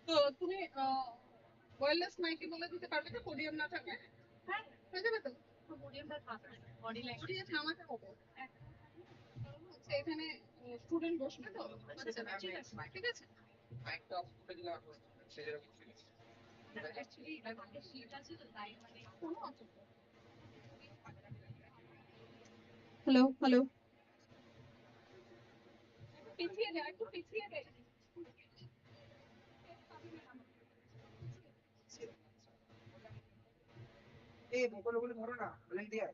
তো তুমি ওয়্যারলেস মাইকে বলে দিতে পারবে যে পোডিয়াম না থাকলে? হ্যাঁ, হয়ে যাবে তো। পোডিয়ামটা থাকবে, বডি ল্যাঙ্গুয়েজ নামাতে হবে। কারণ হচ্ছে এখানে স্টুডেন্ট বসবে তো বাচ্চারা। ঠিক আছে, ঠিক আছে। মাইকটা অফ করে দিলে আর সেটা অ্যাকচুয়ালি আমাদের শীট আছে তো তাই মানে কোনো অসুবিধা। Hello, hello. পিছিয়ে দে, একটু পিছিয়ে দে। এই বলে বলে ধরো না, ভলেন্টিয়ার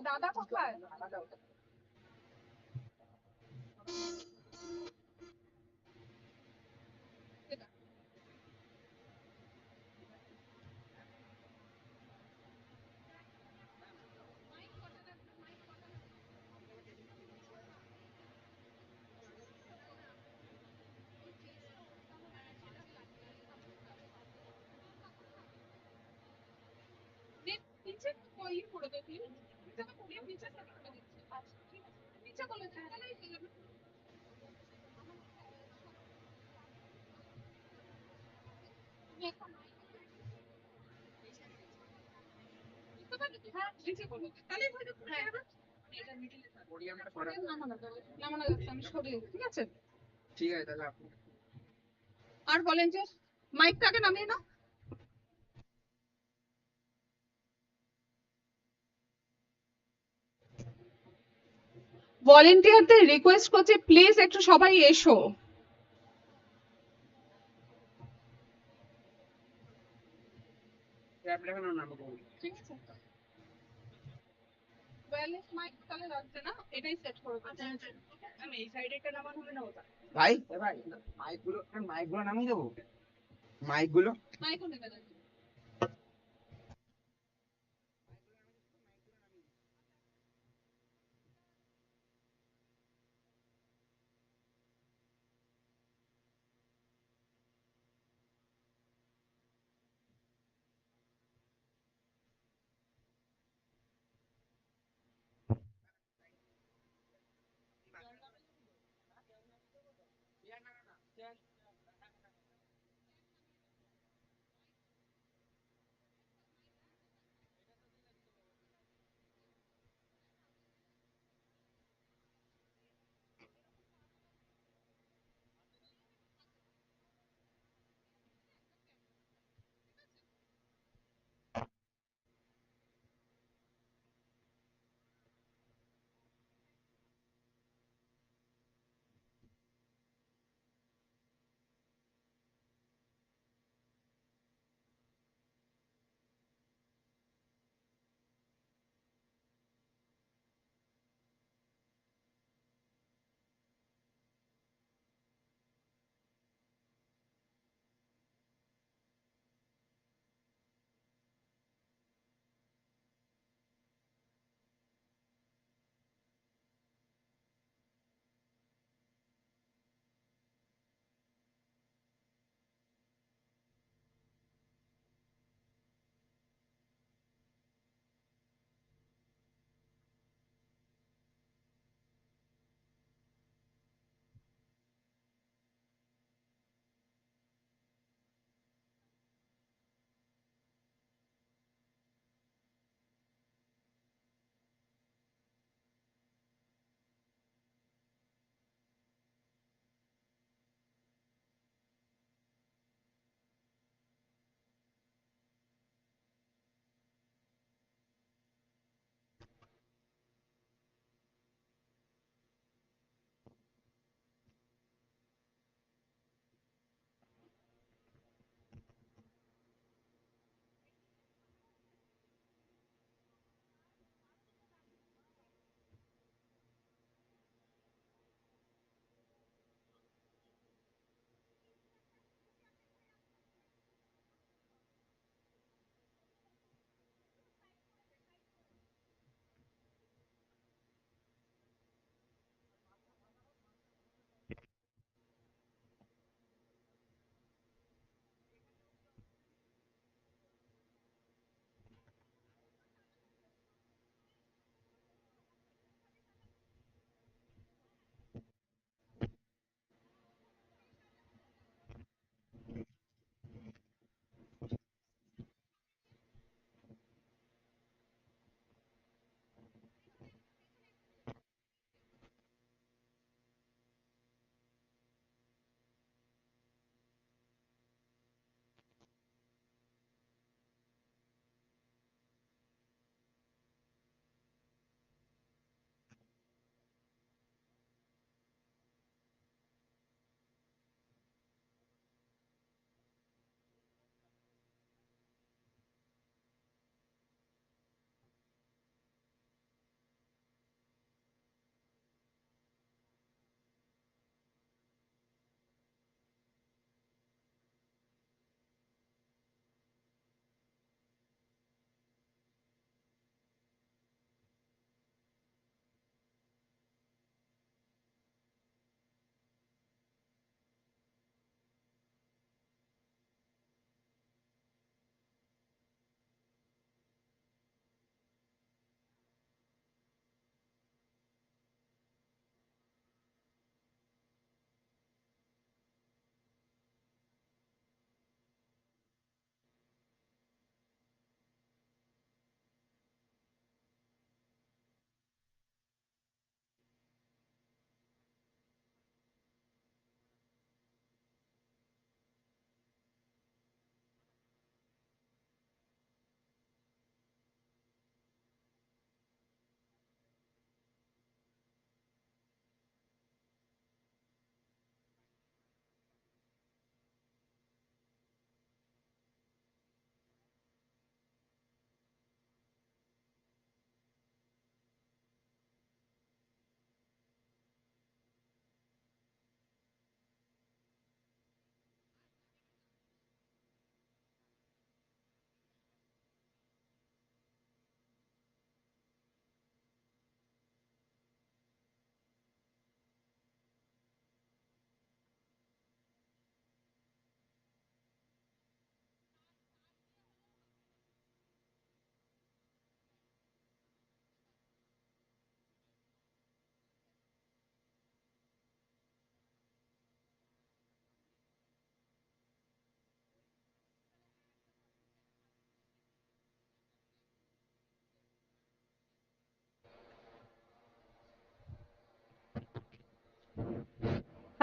দাদা কোথায়? নিচে কই করে দে তুই। নিচে তো পোডিয়াম নিচে সেট করে দিচ্ছি। আচ্ছা, ঠিক আছে। নিচে করলে তাহলেই হয়ে যাবে। তুমি এখন বুঝতে পারলে তো? হ্যাঁ, নিচে করো। তাহলেই হয়ে যাবে। হ্যাঁ, এটা মিডিলে থাকবে। পোডিয়ামটা সরা। পোডিয়াম নামানো যাবে। নামানো যাচ্ছে, আমি সরিয়ে দিই, ঠিক আছে? ঠিক আছে তাহলে আপনি আর বলেন যে মাইকটাকে নামিয়ে নাও। ভলেন্টিয়ারদের রিকোয়েস্ট করছি প্লিজ একটু সবাই এসো। আপনাকে নামাবো। ঠিক আছে, ওয়্যারলেস মাইক তাহলে লাগছে না, এটাই সেট করে দেবো। আমি এই সাইডে একটা নামানো হবে না ওটা? ভাই ভাই, মাইকগুলো নামিয়ে দেবো, মাইকগুলো। মাইকও নেবে না।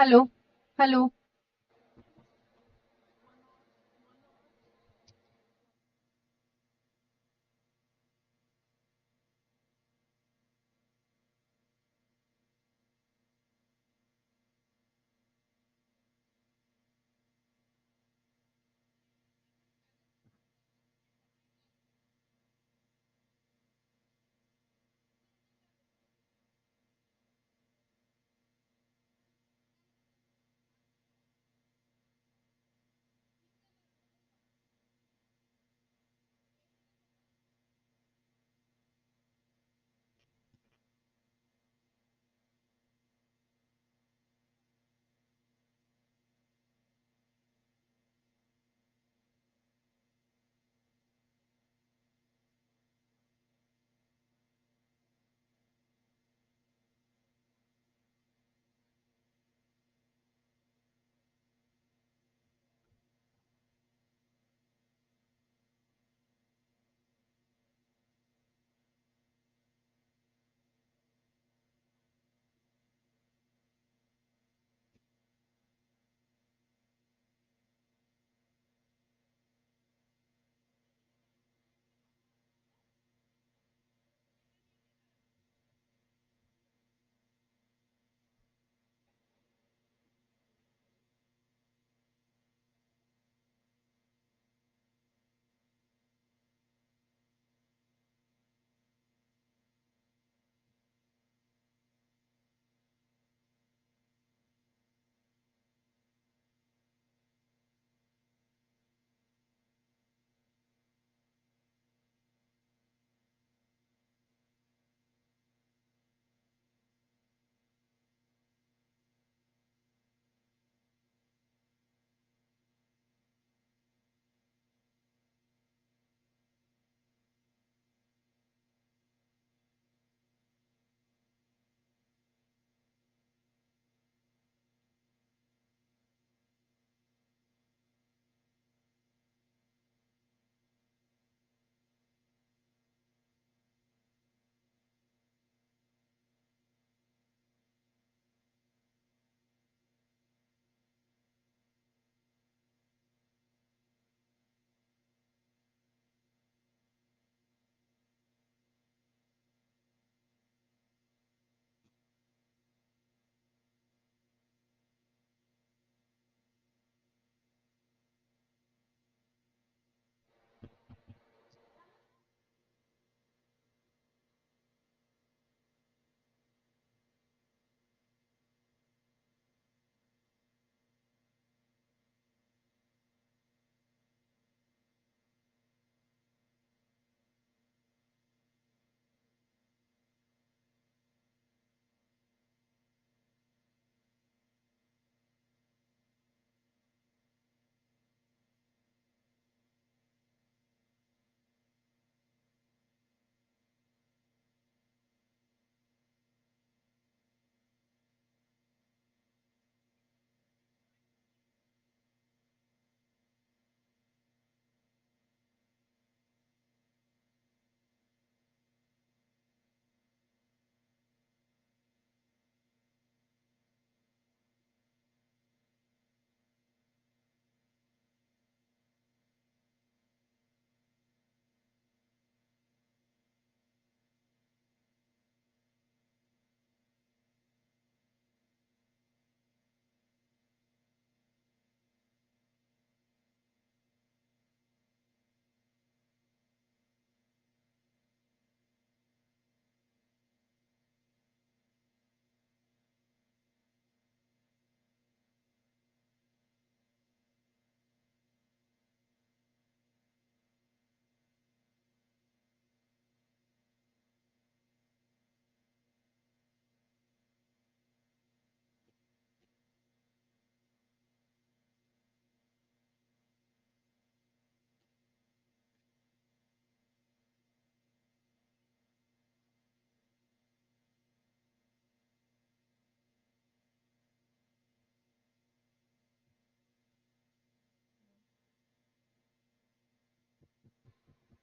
Hello. Hello.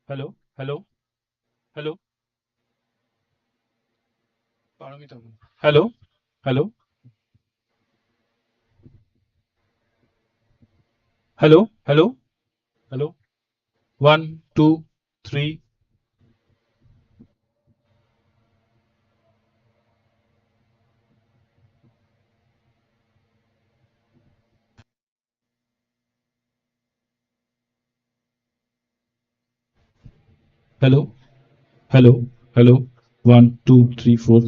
Hello hello hello Paramita hello hello Hello, hello, hello. One, two, three. Hello, hello, hello. One, two, three, four.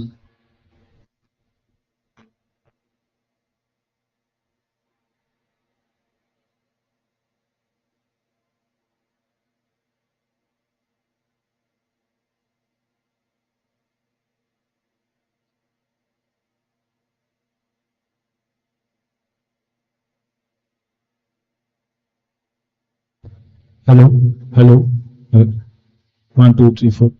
Hello, hello. Uh, One, two, three, four.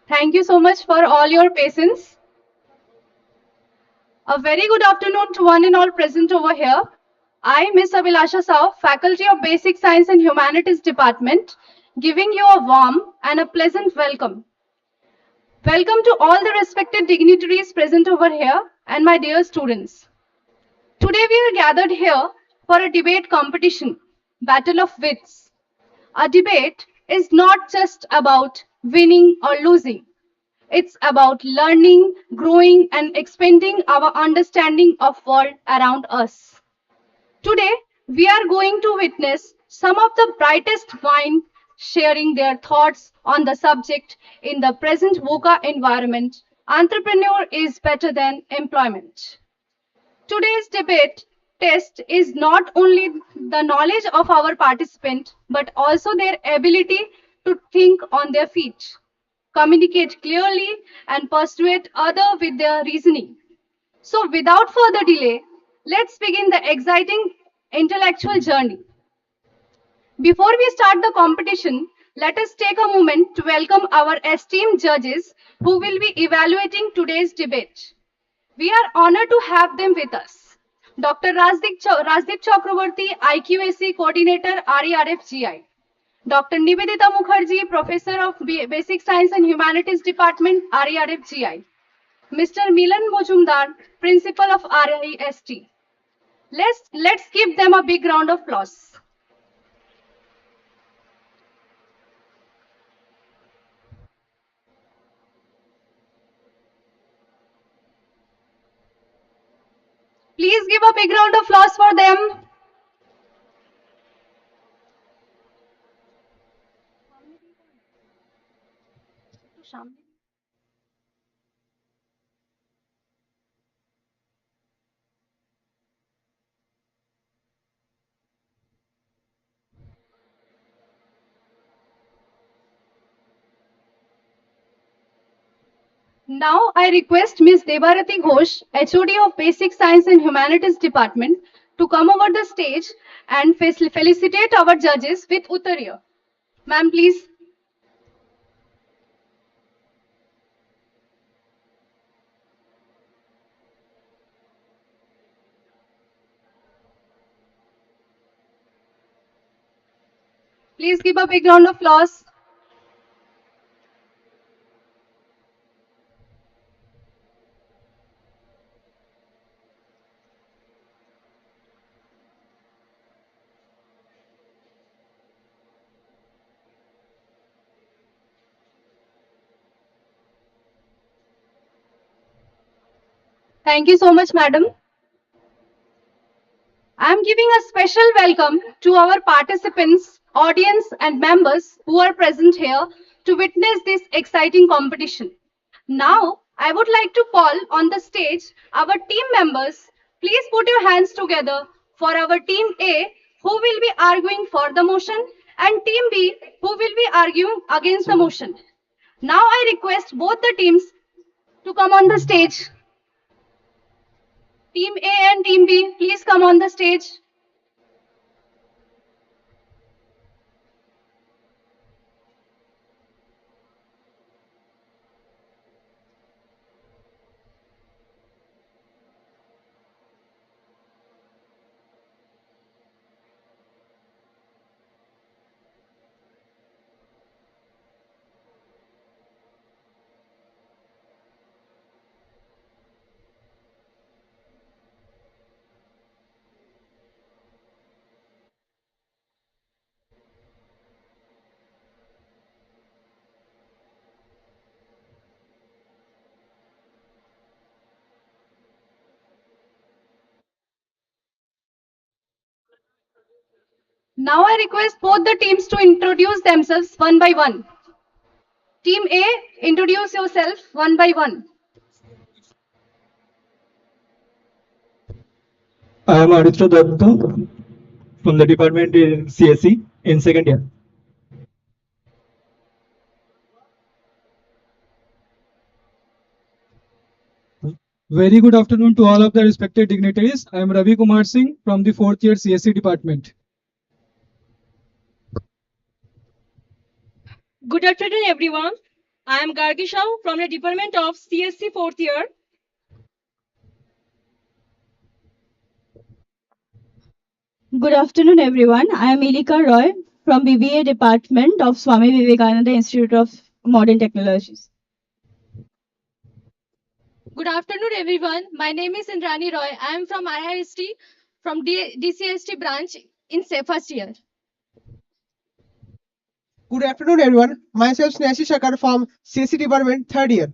Thank you so much for all your patience. A very good afternoon to one and all present over here. I, Miss Abhilasha Sao, Faculty of Basic Science and Humanities Department, giving you a warm and a pleasant welcome. Welcome to all the respected dignitaries present over here and my dear students. Today we are gathered here for a debate competition, Battle of Wits. A debate is not just about winning or losing. It's about learning, growing, and expanding our understanding of world around us. Today, we are going to witness some of the brightest minds sharing their thoughts on the subject in the present VUCA environment. Entrepreneur is better than employment. Today's debate test is not only the knowledge of our participant but also their ability to think on their feet, communicate clearly, and persuade others with their reasoning. So, without further delay, let's begin the exciting intellectual journey. Before we start the competition, let us take a moment to welcome our esteemed judges who will be evaluating today's debate. We are honored to have them with us. Dr. Rajdeep Chakraborty, IQAC Coordinator, RERFGI. Dr. Nivedita Mukherjee, Professor of Basic Science and Humanities Department, RERFGI. Mr. Milan Mojumdar, Principal of RIST. Let's give them a big round of applause. Please give a big round of applause for them. Now I request Ms. Debarati Ghosh, HOD of Basic Science and Humanities Department, to come over the stage and felicitate our judges with Uttariya. Ma'am, please. Please give a big round of applause. Thank you so much, madam. I am giving a special welcome to our participants, audience, and members who are present here to witness this exciting competition. Now, I would like to call on the stage our team members. Please put your hands together for our team A, who will be arguing for the motion, and Team B, who will be arguing against the motion. Now I request both the teams to come on the stage. Team A and Team B, please come on the stage. Now I request both the teams to introduce themselves one by one. Team A, introduce yourself one by one. I am Aditya Datta from the department in CSE in second year. Very good afternoon to all of the respected dignitaries. I am Ravi Kumar Singh from the fourth year CSE department. Good afternoon, everyone. I am Gargi Shah from the Department of CSC 4th year. Good afternoon, everyone. I am Ilika Roy from BBA Department of Swami Vivekananda Institute of Modern Technologies. Good afternoon, everyone. My name is Indrani Roy. I am from IIST from DCST branch in first year. Good afternoon, everyone. Myself, Snehashi Shakar from CSC Department, third year.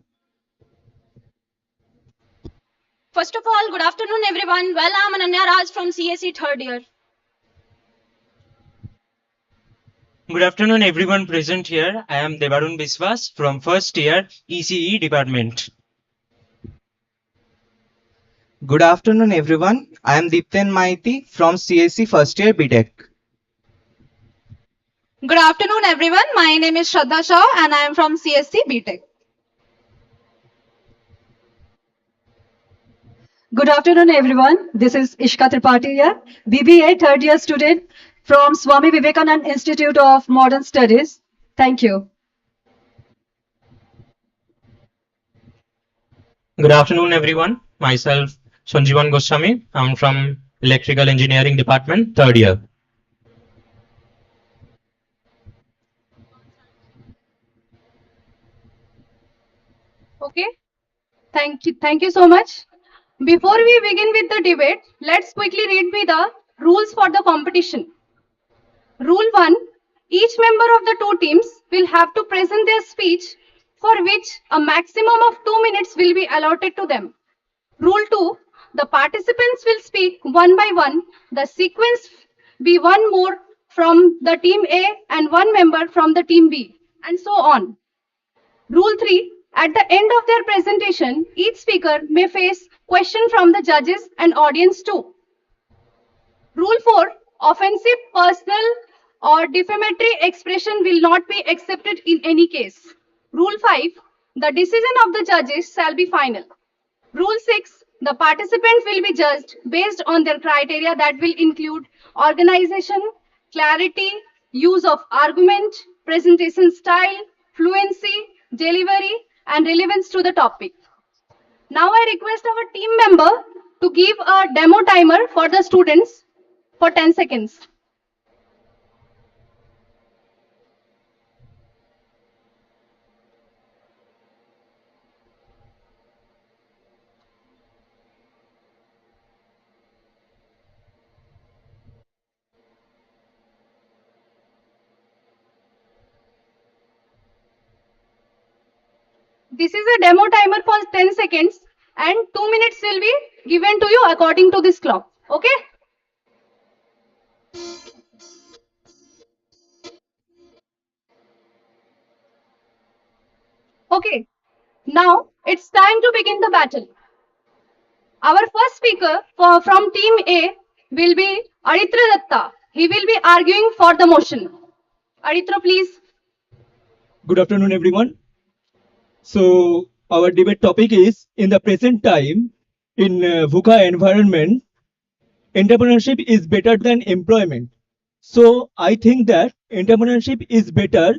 First of all, good afternoon, everyone. Well, I'm Ananya Raj from CSE 3rd year. Good afternoon, everyone present here. I am Devarun Biswas from first year ECE department. Good afternoon, everyone. I am Deepten Maiti from CSC first year BTech. Good afternoon, everyone. My name is Shraddha Shah and I am from CSC BTech. Good afternoon, everyone. This is Ishka Tripathi here, BBA third year student from Swami Vivekananda Institute of Modern Studies. Thank you. Good afternoon, everyone. Myself, Sanjeevan Goswami. I'm from electrical engineering department, third year. Okay. Thank you so much. Before we begin with the debate, let's quickly read me the rules for the competition. Rule 1. Each member of the two teams will have to present their speech for which a maximum of 2 minutes will be allotted to them. Rule 2. The participants will speak one by one. The sequence be one more from the team A and one member from the team B, and so on. Rule 3. At the end of their presentation, each speaker may face question from the judges and audience too. Rule 4. Offensive, personal or defamatory expression will not be accepted in any case. Rule 5. The decision of the judges shall be final. Rule 6. The participants will be judged based on their criteria that will include organization, clarity, use of argument, presentation style, fluency, delivery, and relevance to the topic. Now I request our team member to give a demo timer for the students for 10 seconds. This is a demo timer for 10 seconds and 2 minutes will be given to you according to this clock. Okay? Okay. Now it's time to begin the battle. Our first speaker from team A will be Aditya Datta. He will be arguing for the motion. Aritra, please. Good afternoon, everyone. So, our debate topic is in the present time, in VUCA environment, entrepreneurship is better than employment. So, I think that entrepreneurship is better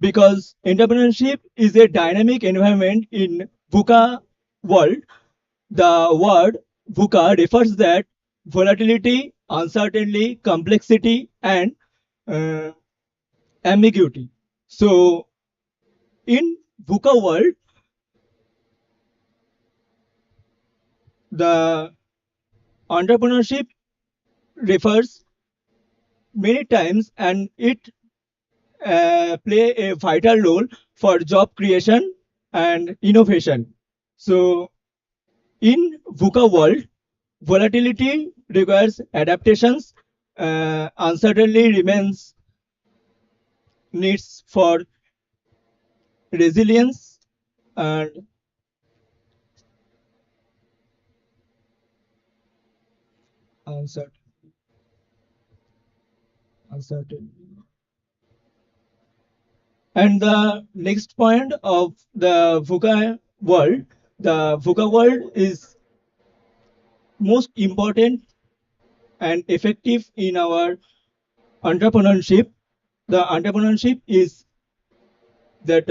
because entrepreneurship is a dynamic environment in VUCA world. The word VUCA refers that volatility, uncertainty, complexity, and uh, ambiguity. So, in VUCA world, the entrepreneurship refers many times and it play a vital role for job creation and innovation. So in VUCA world, volatility requires adaptations, uncertainty remains needs for resilience and uncertainty. And the next point of the VUCA world is most important and effective in our entrepreneurship. The entrepreneurship is that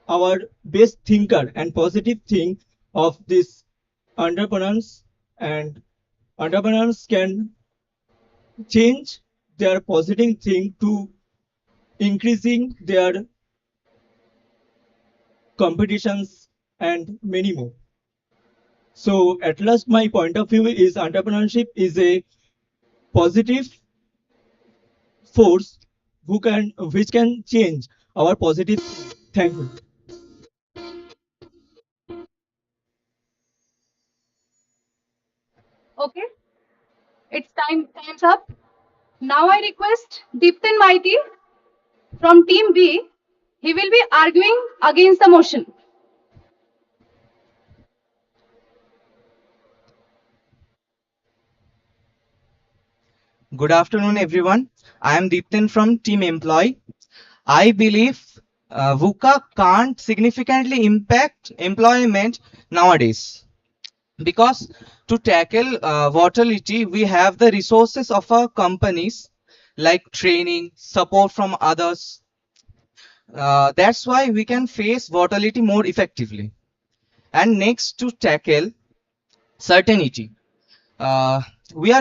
our best thinker and positive thing of this entrepreneurs, and entrepreneurs can change their positive thing to increasing their competitions and many more. So at last, my point of view is entrepreneurship is a positive force which can change our positive. Thank you. Okay, it's time's up. Now I request Deeptin Maiti from Team B. He will be arguing against the motion. Good afternoon, everyone. I am Deeptin from Team Employee. I believe VUCA can't significantly impact employment nowadays because to tackle volatility, we have the resources of our companies like training, support from others. That's why we can face volatility more effectively. And next, to tackle certainty, uh, we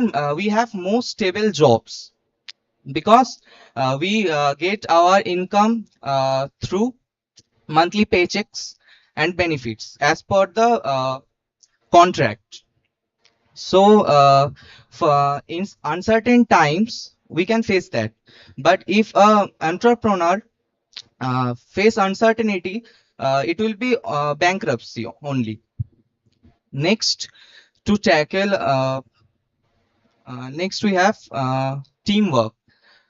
have more stable jobs because we get our income through monthly paychecks and benefits as per the contract. So for in uncertain times we can face that, but if a entrepreneur face uncertainty, it will be bankruptcy only. Next, to tackle next we have teamwork.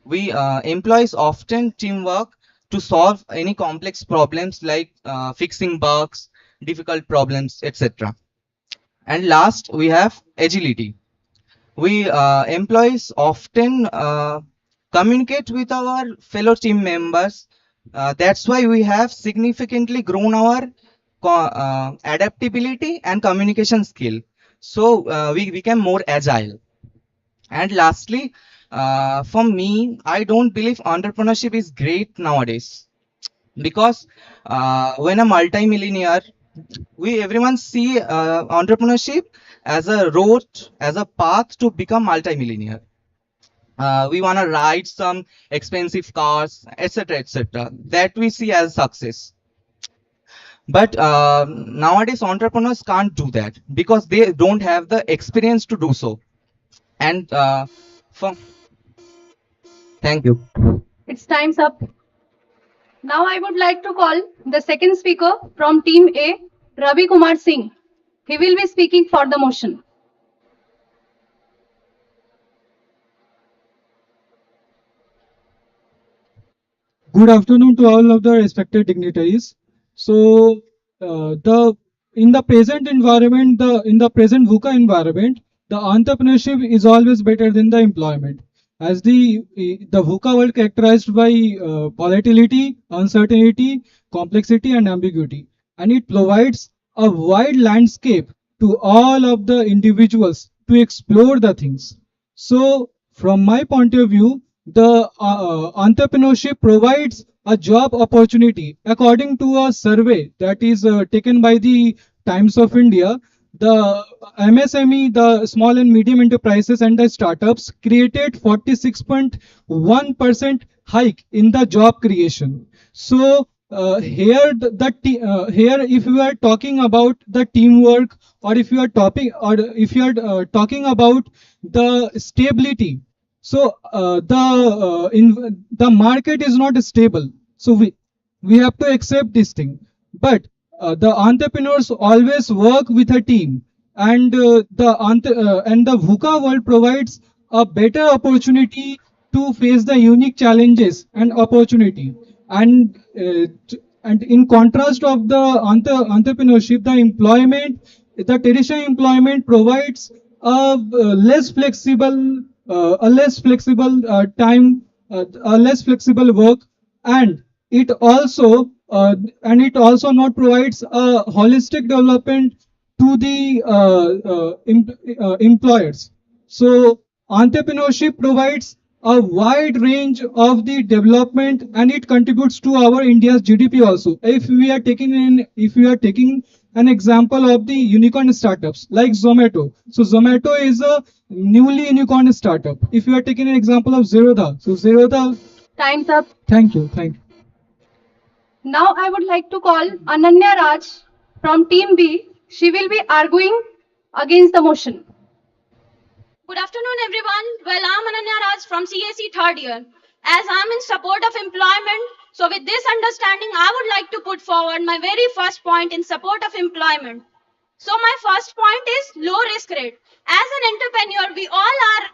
We employees often teamwork to solve any complex problems like fixing bugs, difficult problems, etc. And last, we have agility. We employees often communicate with our fellow team members. That's why we have significantly grown our adaptability and communication skill. So we become more agile. And lastly, for me, I don't believe entrepreneurship is great nowadays because when a multimillionaire, we everyone see entrepreneurship as a road, as a path to become multimillionaire. We want to ride some expensive cars, etc., etc. That we see as success. But nowadays, entrepreneurs can't do that because they don't have the experience to do so. And for thank you. It's time's up. Now I would like to call the second speaker from Team A, Ravi Kumar Singh. He will be speaking for the motion. Good afternoon to all of the respected dignitaries. So, the in the present environment, in the present VUCA environment, the entrepreneurship is always better than the employment. As the VUCA world characterized by volatility, uncertainty, complexity, and ambiguity, and it provides a wide landscape to all of the individuals to explore the things. So, from my point of view, the entrepreneurship provides a job opportunity. According to a survey that is taken by the Times of India, the MSME, the small and medium enterprises and the startups created 46.1% hike in the job creation. So here if you are talking about the teamwork, or if you are topic or if you are talking about the stability, so the market is not stable. So we have to accept this thing. But the entrepreneurs always work with a team, and the VUCA world provides a better opportunity to face the unique challenges and opportunity. And in contrast of the entrepreneurship, the traditional employment provides a less flexible time, a less flexible work, and it also not provides a holistic development to the employers. So entrepreneurship provides a wide range of the development, and it contributes to our India's GDP also. If we are taking an example of the unicorn startups like Zomato. So Zomato is a newly unicorn startup. If you are taking an example of Zerodha, so Zerodha. Time's up. Thank you. Thank you. Now I would like to call Ananya Raj from Team B. She will be arguing against the motion. Good afternoon, everyone. Well, I'm Ananya Raj from CAC third year. As I'm in support of employment, so with this understanding, I would like to put forward my very first point in support of employment. So my first point is low risk rate. As an entrepreneur, we all are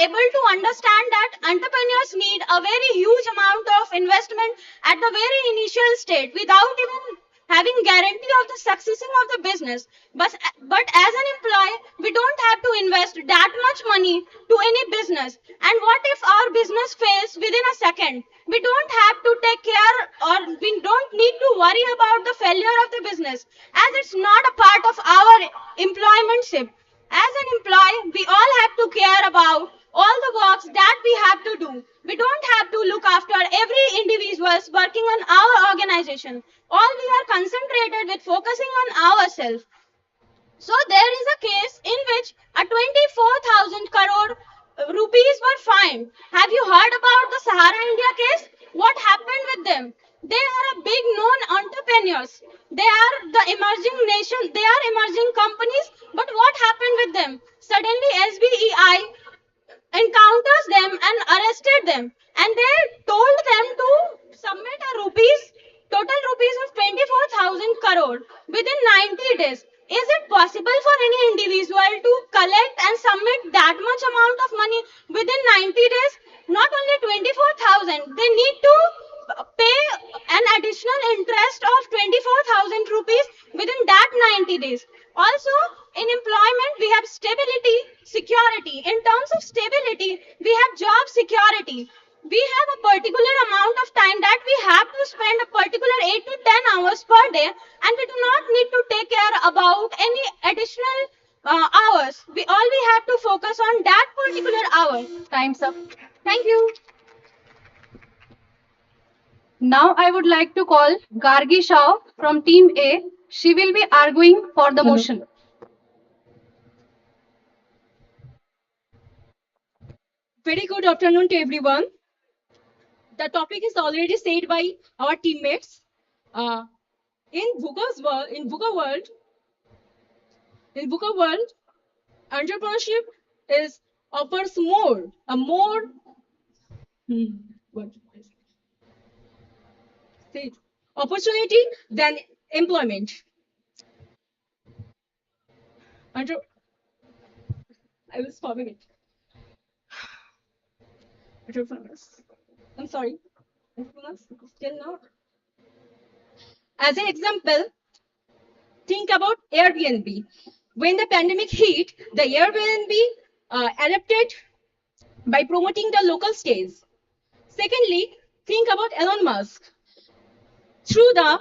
able to understand that entrepreneurs need a very huge amount of investment at the very initial state without even having guarantee of the successing of the business. But as an employee, we don't have to invest that much money to any business. And what if our business fails within a second? We don't have to take care, or we don't need to worry about the failure of the business, as it's not a part of our employmentship. As an employee, we all have to care about all the works that we have to do. We don't have to look after every individuals working on our organization. All we are concentrated with focusing on ourselves. So there is a case in which a 24,000 crore rupees were fined. Have you heard about the Sahara India case? What happened with them? They are a big known entrepreneurs. They are the emerging nation. They are emerging companies. But what happened with them? Suddenly SBEI encounters them and arrested them, and they told them to submit a total rupees of 24,000 crore within 90 days. Is it possible for any individual to collect and submit that much amount of money within 90 days? Not only 24,000, they need to pay an additional interest of 24,000 rupees within that 90 days. Also, in employment, we have stability, security. In terms of stability, we have job security. We have a particular amount of time that we have to spend a particular 8 to 10 hours per day, and we do not need to take care about any additional hours. We have to focus on that particular hour. Time's up. Thank you. Now I would like to call Gargi Shah from Team A. She will be arguing for the motion. Very good afternoon to everyone. The topic is already said by our teammates. In VUCA world, entrepreneurship is offers what say, opportunity than employment. Entre- I was forming it. Entrepreneurs. I'm sorry. Entrepreneurs still not. As an example, think about Airbnb. When the pandemic hit, the Airbnb adapted by promoting the local stays. Secondly, think about Elon Musk. Through the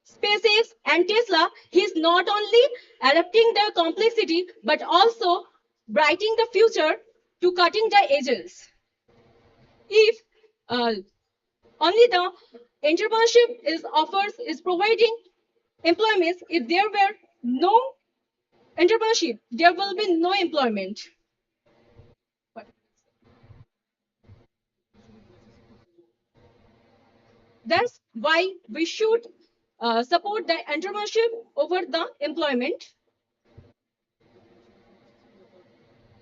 SpaceX and Tesla, he's not only adapting the complexity but also brightening the future to cutting the edges. If only the entrepreneurship is providing employment, if there were no entrepreneurship, there will be no employment. That's why we should support the entrepreneurship over the employment.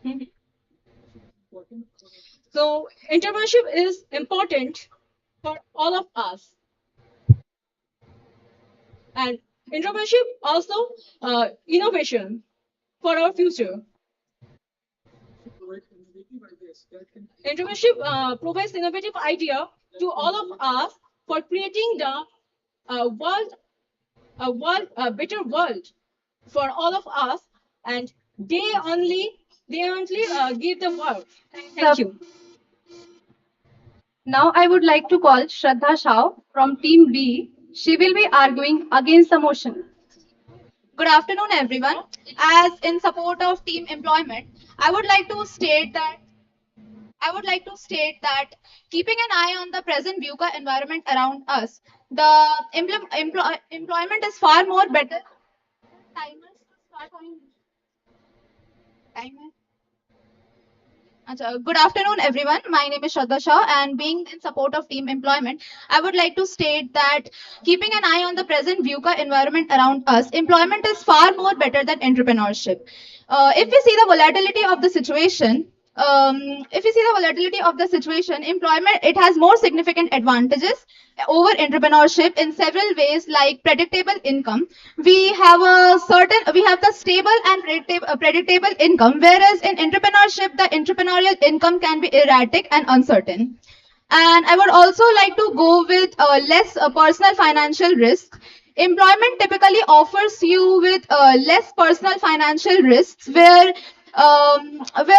Mhm. So entrepreneurship is important for all of us, and entrepreneurship also innovation for our future. Entrepreneurship provides innovative idea to all of us for creating the world, a better world for all of us, and they only give the world. Thank you. Now I would like to call Shraddha Shah from Team B. She will be arguing against the motion. Good afternoon, everyone. As in support of team employment, I would like to state that keeping an eye on the present VUCA environment around us, the employment is far more better. Timers start on timer. Good afternoon, everyone. My name is Shraddha Shah, and being in support of team employment, I would like to state that keeping an eye on the present VUCA environment around us, employment is far more better than entrepreneurship. If we see the volatility of the situation, employment it has more significant advantages over entrepreneurship in several ways, like predictable income. We have the stable and predictable income, whereas in entrepreneurship the entrepreneurial income can be erratic and uncertain. And I would also like to go with less personal financial risk. Employment typically offers you with less personal financial risks, where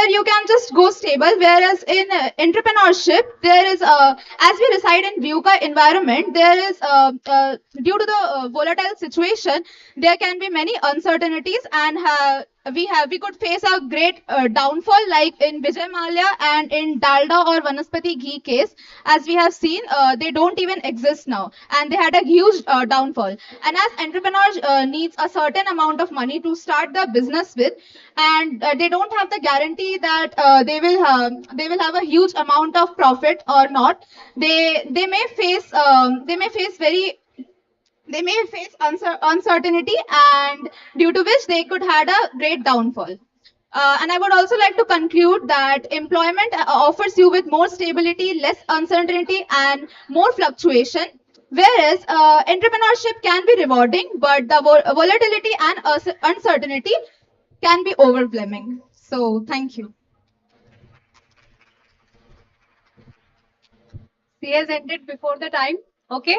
you can just go stable. Whereas in entrepreneurship, there is as we reside in VUCA environment, there is due to the volatile situation, there can be many uncertainties, and we could face a great downfall, like in Vijay Mallya and in Dalda or Vanaspati ghee case. As we have seen, they don't even exist now, and they had a huge downfall. And as entrepreneurs needs a certain amount of money to start the business with, and they don't have the guarantee that they will have a huge amount of profit or not. They may face uncertainty, and due to which they could had a great downfall. And I would also like to conclude that employment offers you with more stability, less uncertainty, and more fluctuation. Whereas entrepreneurship can be rewarding, but the volatility and uncertainty can be overwhelming. So, thank you. She has ended before the time. Okay,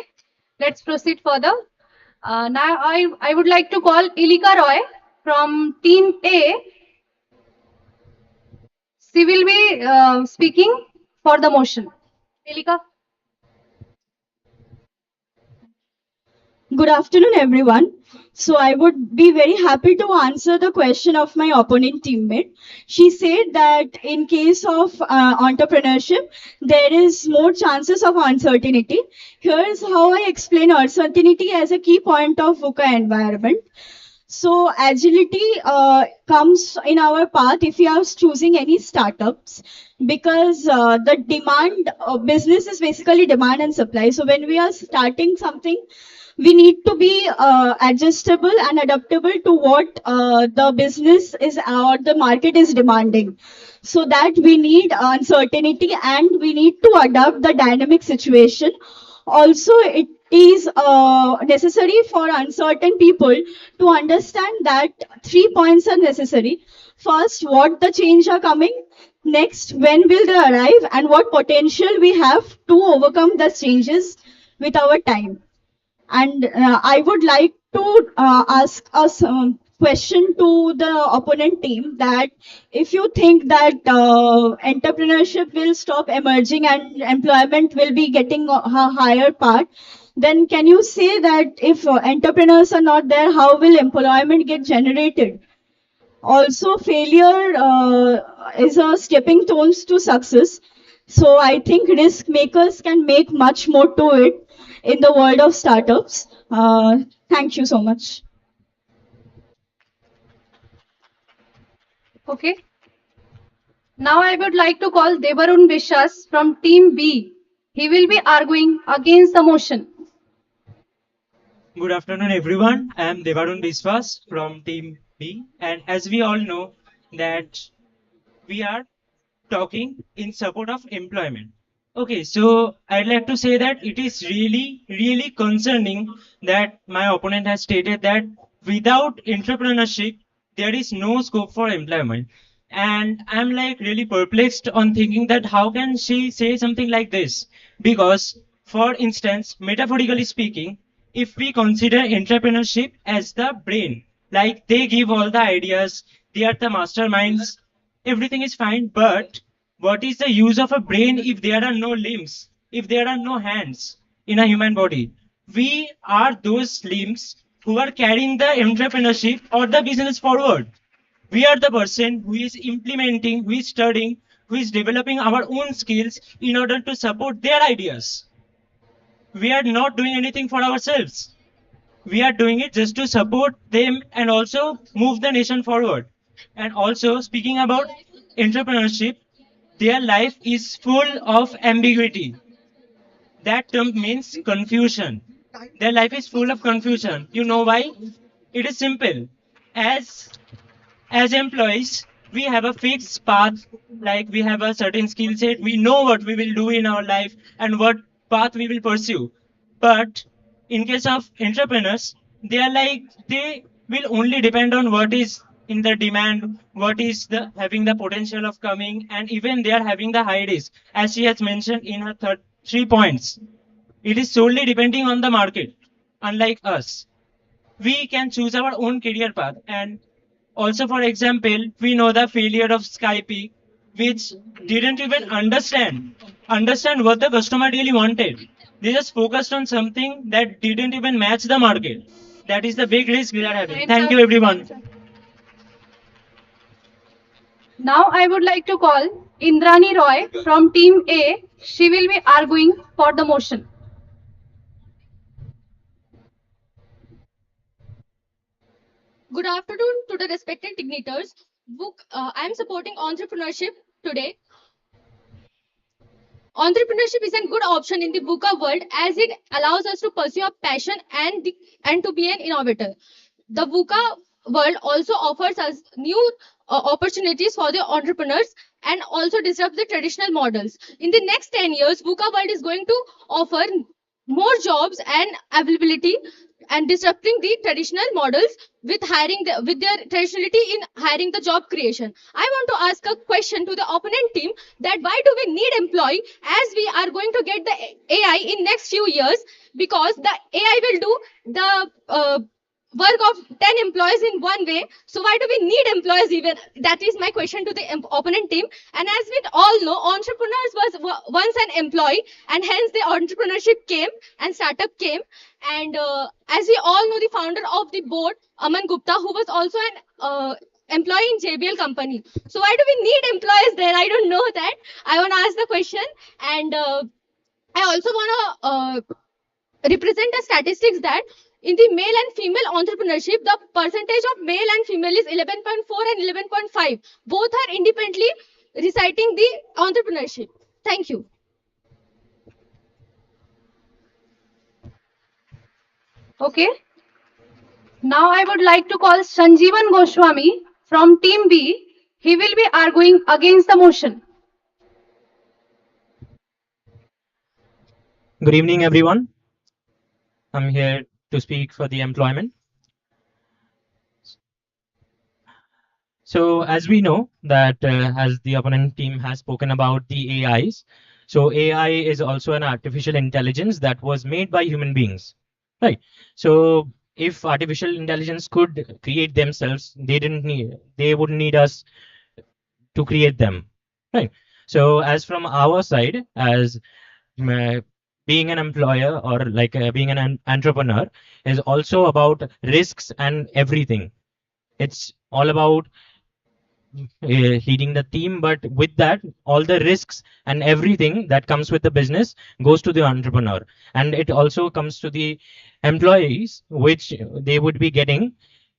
let's proceed further. Now I would like to call Ilika Roy from Team A. She will be speaking for the motion. Ilika. Good afternoon, everyone. So I would be very happy to answer the question of my opponent teammate. She said that in case of entrepreneurship, there is more chances of uncertainty. Here's how I explain uncertainty as a key point of VUCA environment. So agility comes in our path if you are choosing any startups, because the demand business is basically demand and supply. So when we are starting something, we need to be adjustable and adaptable to what the business is or the market is demanding. So that we need uncertainty and we need to adapt the dynamic situation. Also, it is necessary for uncertain people to understand that 3 points are necessary. First, what the change are coming. Next, when will they arrive, and what potential we have to overcome the changes with our time. And I would like to ask us question to the opponent team that if you think that entrepreneurship will stop emerging and employment will be getting a higher part, then can you say that if entrepreneurs are not there, how will employment get generated? Also, failure is a stepping stones to success. So I think risk makers can make much more to it in the world of startups. Thank you so much. Okay. Now I would like to call Devarun Vishwas from Team B. He will be arguing against the motion. Good afternoon, everyone. I am Devarun Biswas from Team B, and as we all know that we are talking in support of employment. Okay, so I'd like to say that it is really, really concerning that my opponent has stated that without entrepreneurship, there is no scope for employment. And I'm like really perplexed on thinking that how can she say something like this? Because, for instance, metaphorically speaking, if we consider entrepreneurship as the brain, like they give all the ideas, they are the masterminds, everything is fine, but what is the use of a brain if there are no limbs, if there are no hands in a human body? We are those limbs who are carrying the entrepreneurship or the business forward. We are the person who is implementing, who is studying, who is developing our own skills in order to support their ideas. We are not doing anything for ourselves. We are doing it just to support them and also move the nation forward. And also, speaking about entrepreneurship, their life is full of ambiguity. That term means confusion. Their life is full of confusion. You know why? It is simple. As as employees, we have a fixed path, like we have a certain skill set. We know what we will do in our life and what path we will pursue. But in case of entrepreneurs, they are like they will only depend on what is in the demand, what is the having the potential of coming, and even they are having the high risk, as she has mentioned in her 3 points. It is solely depending on the market. Unlike us, we can choose our own career path. And also, for example, we know the failure of Skype, which didn't even understand what the customer really wanted. They just focused on something that didn't even match the market. That is the big risk we are having. Thank you, everyone. Now I would like to call Indrani Roy from Team A. She will be arguing for the motion. Good afternoon to the respected dignitaries. I am supporting entrepreneurship today. Entrepreneurship is a good option in the VUCA world as it allows us to pursue a passion and to be an innovator. The VUCA world also offers us new opportunities for the entrepreneurs and also disrupt the traditional models. In the next 10 years, VUCA world is going to offer more jobs and availability and disrupting the traditional models with with their traditionality in hiring the job creation. I want to ask a question to the opponent team that why do we need employee as we are going to get the AI in next few years, because the AI will do the work of 10 employees in one way. So why do we need employees even? That is my question to the opponent team. And as we all know, entrepreneurs was once an employee, and hence the entrepreneurship came and startup came. And as we all know, the founder of the board, Aman Gupta, who was also an employee in JBL company. So why do we need employees there? I don't know that. I want to ask the question. And I also want to represent the statistics that in the male and female entrepreneurship, the percentage of male and female is 11.4 and 11.5. Both are independently reciting the entrepreneurship. Thank you. Okay. Now I would like to call Sanjeevan Goswami from Team B. He will be arguing against the motion. Good evening, everyone. I'm here to speak for the employment. So, as we know that as the opponent team has spoken about the AIs, so AI is also an artificial intelligence that was made by human beings, right? So, if artificial intelligence could create themselves, they wouldn't need us to create them, right? So as from our side, as uh, being an employer or like being an entrepreneur is also about risks and everything. It's all about leading the team, but with that, all the risks and everything that comes with the business goes to the entrepreneur, and it also comes to the employees, which they would be getting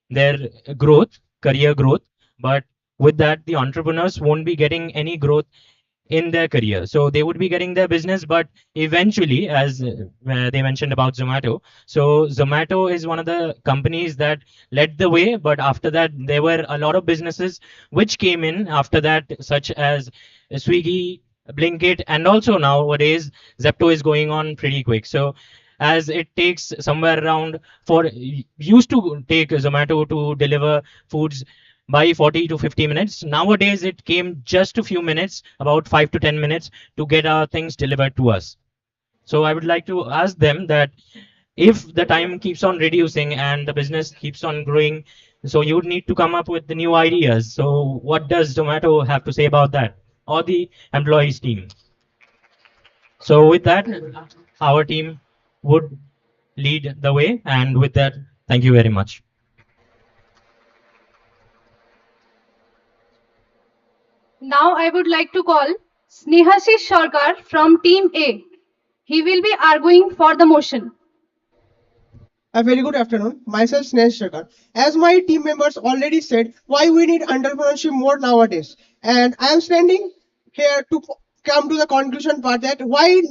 their growth, career growth, but with that, the entrepreneurs won't be getting any growth in their career. So they would be getting their business, but eventually, as they mentioned about Zomato, so Zomato is one of the companies that led the way, but after that, there were a lot of businesses which came in after that, such as Swiggy, Blinkit, and also nowadays Zepto is going on pretty quick. So as it takes somewhere around for used to take Zomato to deliver foods by 40 to 50 minutes. Nowadays, it came just a few minutes, about 5 to 10 minutes, to get our things delivered to us. So I would like to ask them that if the time keeps on reducing and the business keeps on growing, so you would need to come up with the new ideas. So what does Zomato have to say about that, or the employees team? So with that, our team would lead the way, and with that, thank you very much. Now I would like to call Snehashi Sarkar from Team A. He will be arguing for the motion. A very good afternoon. Myself, Snesh Shakar. As my team members already said, why we need entrepreneurship more nowadays. And I am standing here to come to the conclusion part that why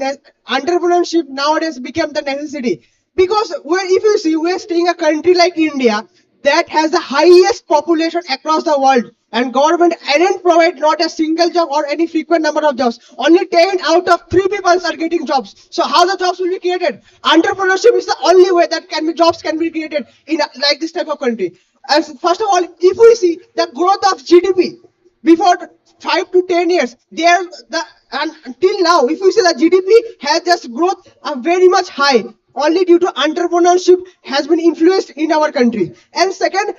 entrepreneurship nowadays became the necessity. Because if you see, we're staying a country like India that has the highest population across the world. And government didn't provide not a single job or any frequent number of jobs. Only 10 out of 3 people are getting jobs. So how the jobs will be created? Entrepreneurship is the only way that jobs can be created in like this type of country. And first of all, if we see the growth of GDP before 5 to 10 years, there the and until now, if we see the GDP has just growth very much high only due to entrepreneurship has been influenced in our country. And second,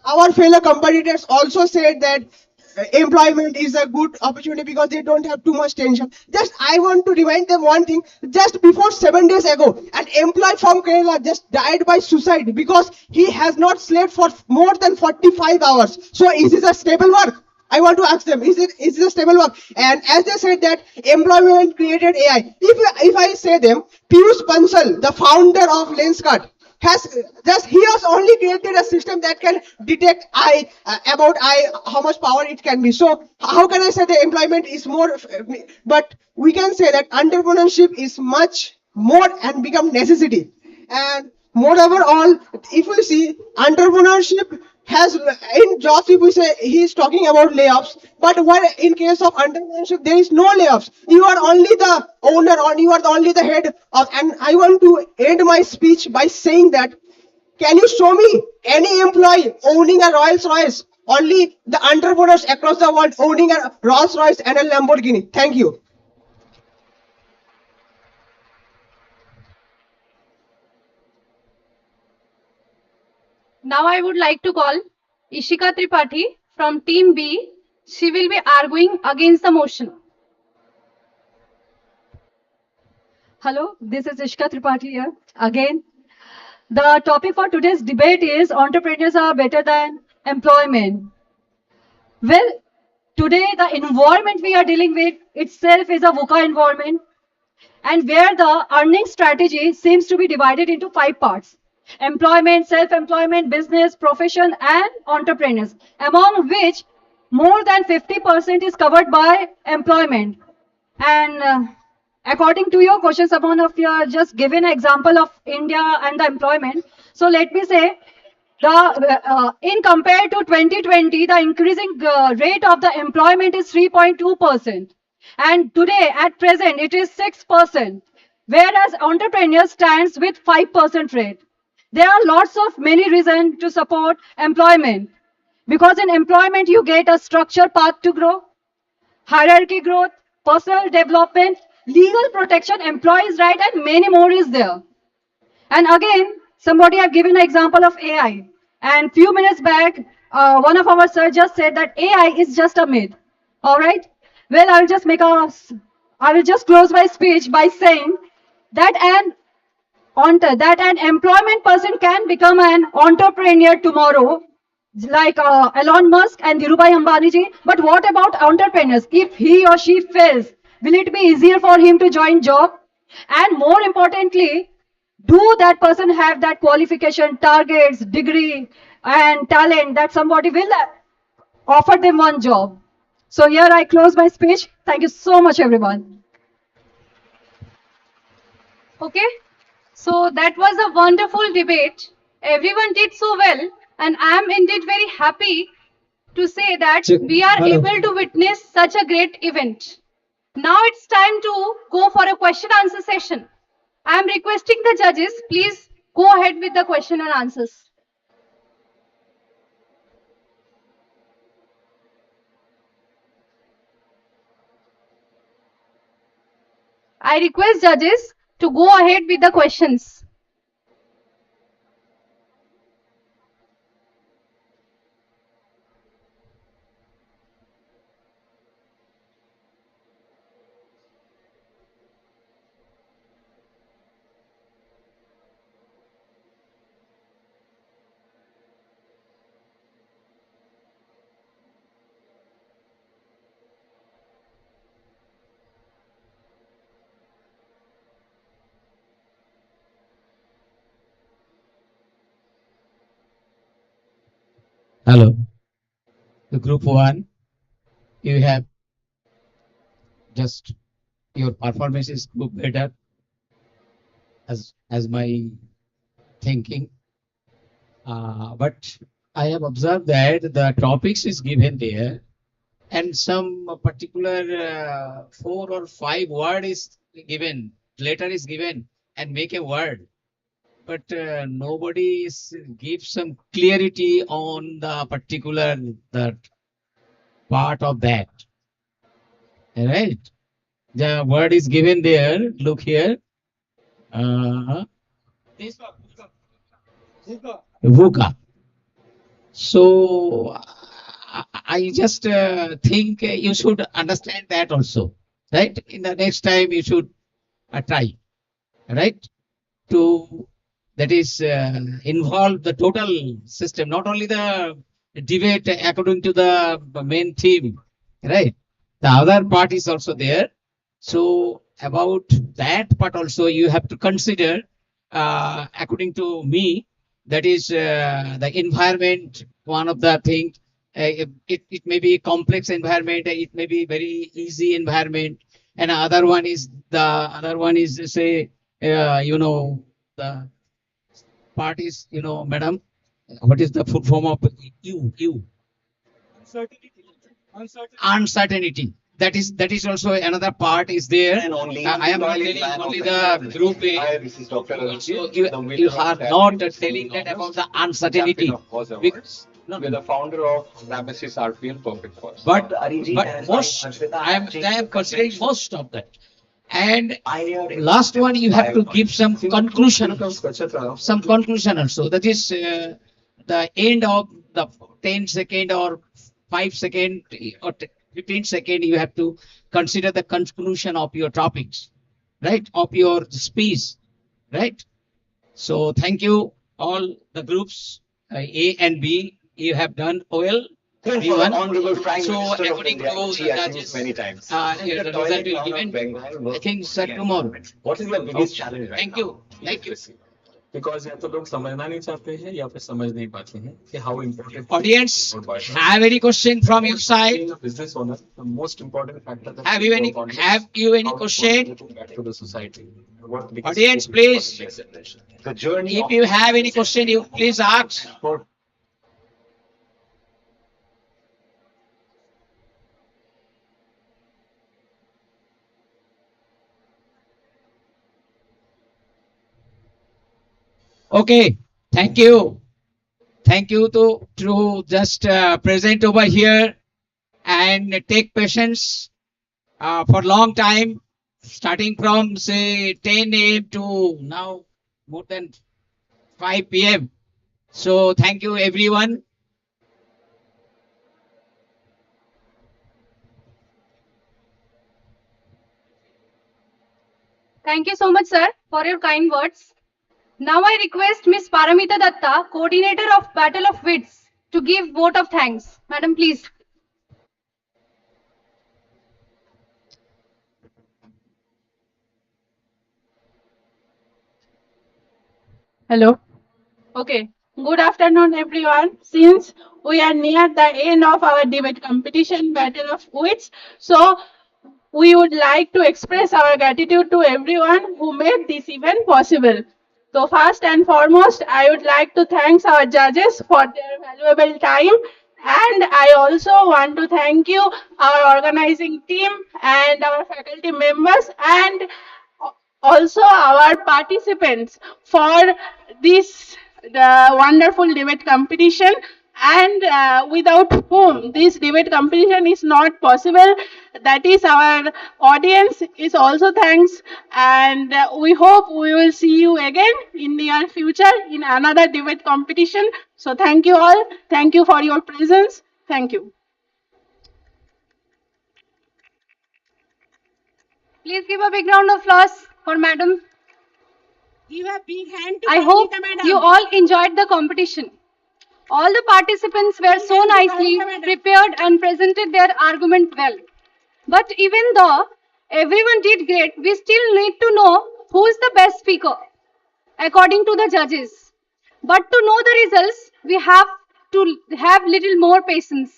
our fellow competitors also said that employment is a good opportunity because they don't have too much tension. Just I want to remind them one thing. Just before 7 days ago, an employee from Kerala just died by suicide because he has not slept for more than 45 hours. So is this a stable work? I want to ask them, is it a stable work? And as they said that employment created AI. If I say them, Piyush Bansal, the founder of Lenskart, he has only created a system that can detect about how much power it can be. So how can I say the employment is more? But we can say that entrepreneurship is much more and become necessity. And moreover, all if we see entrepreneurship has in jobs, if we say he's talking about layoffs, but while in case of entrepreneurship there is no layoffs. You are only the owner or you are only the head of. And I want to end my speech by saying that can you show me any employee owning a Rolls Royce? Only the entrepreneurs across the world owning a Rolls Royce and a Lamborghini. Thank you. Now I would like to call Ishika Tripathi from Team B. She will be arguing against the motion. Hello, this is Ishka Tripathi here again. The topic for today's debate is entrepreneurs are better than employment. Well, today the environment we are dealing with itself is a VUCA environment, and where the earning strategy seems to be divided into 5 parts: employment, self-employment, business, profession, and entrepreneurs, among which more than 50% is covered by employment. And according to your question, someone of you are just given an example of India and the employment. So let me say, in compared to 2020, the increasing rate of the employment is 3.2%, and today at present it is 6%, whereas entrepreneur stands with 5% rate. There are lots of many reasons to support employment, because in employment you get a structured path to grow, hierarchy growth, personal development, legal protection, employees' right, and many more is there. And again, Somebody have given an example of AI, and few minutes back, one of our sir just said that AI is just a myth. All right. Well, I will just close my speech by saying that an employment person can become an entrepreneur tomorrow, like Elon Musk and Dhirubhai Ambani ji. But what about entrepreneurs? If he or she fails, will it be easier for him to join job? And more importantly, do that person have that qualification, targets, degree, and talent that somebody will offer them one job? So here I close my speech. Thank you so much, everyone. Okay, so that was a wonderful debate. Everyone did so well, and I am indeed very happy to say that Check. we are Hello. able to witness such a great event. Now it's time to go for a question answer session. I am requesting the judges, please go ahead with the question and answers. I request judges to go ahead with the questions. Hello. The group one, you have just your performance is good better as my thinking. But I have observed that the topics is given there and some particular 4 or 5 word is given, letter is given and make a word. But nobody is give some clarity on the particular that part of that. Right? The word is given there. Look here. This VUCA. So I just think you should understand that also, right? In the next time you should try, right? To that is involve the total system, not only the debate according to the main theme, right? The other part is also there. So about that part also you have to consider, according to me, that is the environment, one of the things. It may be complex environment, it may be very easy environment, and other one is say, the part is, madam, what is the full form of you? Uncertainty. That is also another part is there. I am not telling only the group A. Also, you are not telling that about the uncertainty. With the founder of Nemesis RPL Perfect Force. But most I am considering most of that. And last one, you have to give some conclusion. Some conclusion also. That is the end of the 10 second or 5 second or 15 second. You have to consider the conclusion of your topics, right? Of your speech, right? So thank you all the groups A and B. You have done well. Everyone. So according to the judges, the result will given. I think sir tomorrow. What is the biggest challenge? Thank you. Thank you. Because या तो लोग समझना नहीं चाहते हैं या फिर समझ नहीं पाते हैं कि how important Audience, have any question from your side? Business owner the most important factor Have you any question? to the society. Audience, please. The journey If you have any question, you please ask. Okay, thank you. Thank you to just present over here and take patience for long time, starting from say 10 a.m. to now more than 5 p.m. So thank you everyone. Thank you so much, sir, for your kind words. Now I request Miss Paramita Datta, coordinator of Battle of Wits, to give vote of thanks. Madam, please. Hello. Okay. Good afternoon, everyone. Since we are near the end of our debate competition, Battle of Wits, so we would like to express our gratitude to everyone who made this event possible. So first and foremost, I would like to thank our judges for their valuable time. And I also want to thank you, our organizing team and our faculty members and also our participants for this the wonderful debate competition, and without whom this debate competition is not possible, that is our audience is also thanks, and we hope we will see you again in near future in another debate competition. So thank you all, thank you for your presence, thank you. Please give a big round of applause for Madam. Give a big hand to I hope Paramita madam. you all enjoyed the competition. All the participants were so nicely prepared and presented their argument well. But even though everyone did great, we still need to know who is the best speaker according to the judges. But to know the results, we have to have little more patience.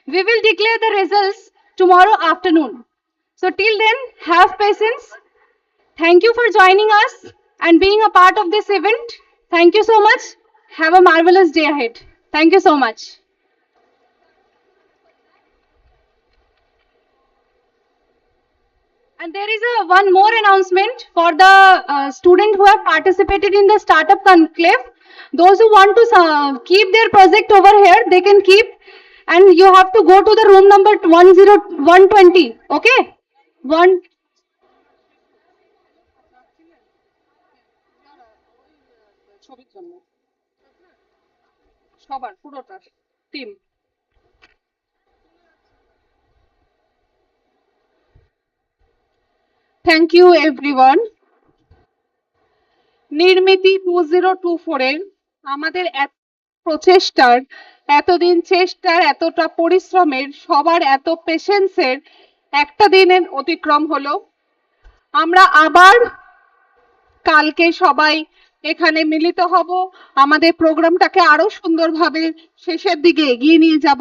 We will declare the results tomorrow afternoon. So till then, have patience. Thank you for joining us and being a part of this event. Thank you so much. Have a marvelous day ahead. Thank you so much. And there is a one more announcement for the student who have participated in the startup conclave. Those who want to keep their project over here, they can keep, and you have to go to the room number 10120. Okay, one. ছবির জন্য সবার পুরোটার team. Thank you everyone. নির্মিতি 2024 এর আমাদের এত প্রচেষ্টার, এতদিন চেষ্টার, এতটা পরিশ্রমের, সবার এত পেশেন্সের একটা দিনের অতিক্রম হলো। আমরা আবার কালকে সবাই এখানে মিলিত হব, আমাদের প্রোগ্রামটাকে আরো সুন্দরভাবে শেষের দিকে এগিয়ে নিয়ে যাব।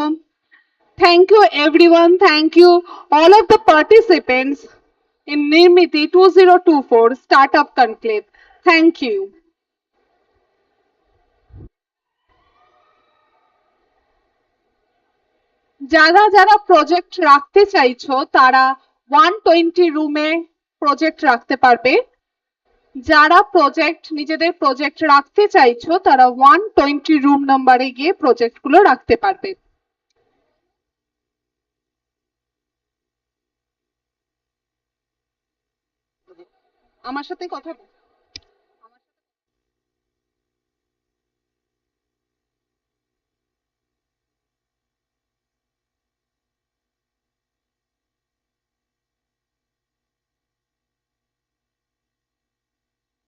Thank you everyone, thank you all of the participants in Nirmiti 2024 Startup Conclave. Thank you. যারা যারা প্রজেক্ট রাখতে চাইছো তারা 120 রুমে প্রজেক্ট রাখতে পারবে। যারা প্রজেক্ট নিজেদের প্রজেক্ট রাখতে চাইছো তারা 120 রুম নম্বরে গিয়ে প্রজেক্ট গুলো রাখতে পারবে। আমার সাথে কথা